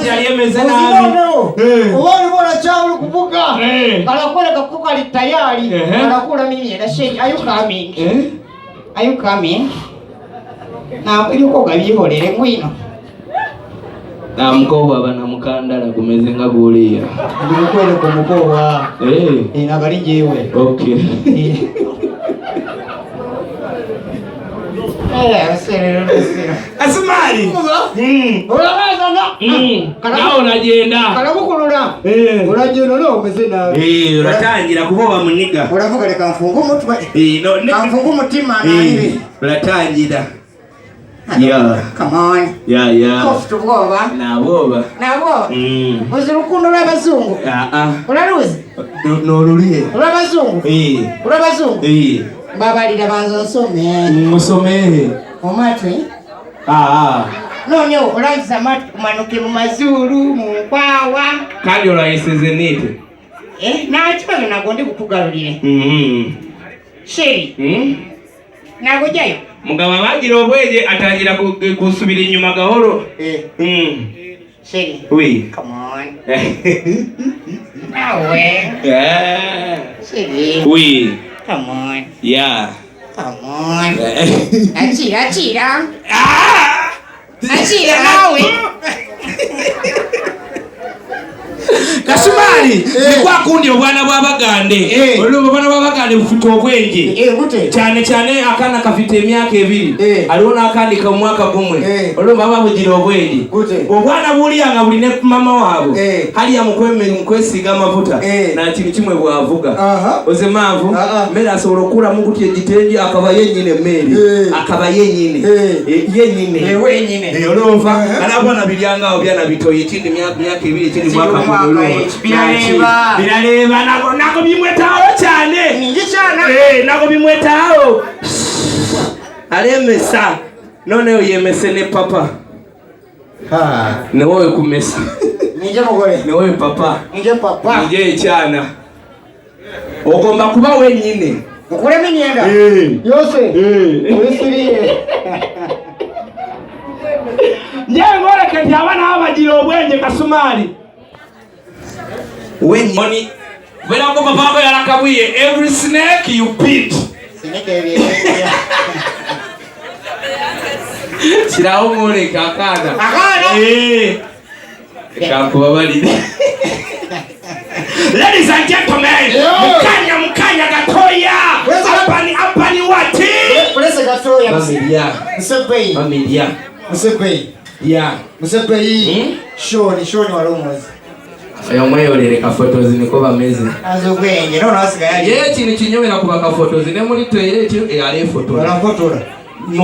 Yaliyemeze nabi. Uwani bora chawu kubuka. Kalakole kakuka li tayari. Kalakula mimi na shei. Are you coming? Are you coming? Na yuko gabiholere ngwino. Na mkoba bana mukandala kumeze nga guliya. Ndimukwele ko mukoba. Nabali jewe. Okay. Asumali. Ulabaza na. Nao unajenda. Kalabukulula. Unajenda no umeze nabi. Uratangira kuboba muniga. Uravuga reka mfungu mutwa. Mfungu mutima na ibi. Uratangira. Yeah. Come on. Yeah. Kofu tuboba. Na boba. Uzirukundo lw'abazungu. Ularuzi? N'oluliye. Olw'abazungu? Olw'abazungu? Mbabalira banza nsome. Musome. Omatwe? Nonyo olangiza amatu kumanuke mu mazulu, mu nkwawa. Kandi olayisize nite? Nakibazo nago ndi kukugalulire. Sheri. Nago jayo. Mugabo abagira obweje atangira kusubira inyuma gahoro. Sheri. Oui. Come on. Nawe. Sheri. Oui. Come on. Yeah. Come on. Achira. Achira nawe. Kasumali ni kwa kundi obwana bw'abagande. Olwo obwana bw'abagande bufite obwenje. Cyane akana kafite emyaka 2. Aliwo nakandi ka mwaka gumwe. Olwo baba bugira obwenje. Obwana bulianga buline mama wabo. Hali ya mukwesiga amavuta. Na kintu kimwe bwavuga. Oze mavu mera asobola okura mu kuti egitenje akaba yenyine mmeri. Akaba yenyine. Yenyine. Olova kana bwana bilyanga obyana bitoyi ekindi myaka 2 ekindi mwaka Biraleba nago bimwetaho cyane. Ningi cyana. Nago bimwetaho. Alemesa. None uyemese ne papa. Ne wowe kumesa. Nije mugore. Ne wowe papa. Nije papa. Nije cyana. Ogomba kuba wenyine. Mukure minyenda. Yose. Urisiriye. Ngora kati abana abagira obwenje Kasumali. When I go papa yarakabuye every snake you beat. Siraho ngore kakana. Kakubabali. Ladies and gentlemen, mukanya gatoya. Apani wati. Presa gatoya. Familia. Musebei. Yeah. Musebei. Shoni warumozi. Yomweyolere ka photos niko bameze. Azogwenge none asigaye. Kintu kinyobera kuba ka photos ne muri toilet ari photo. Bara photo.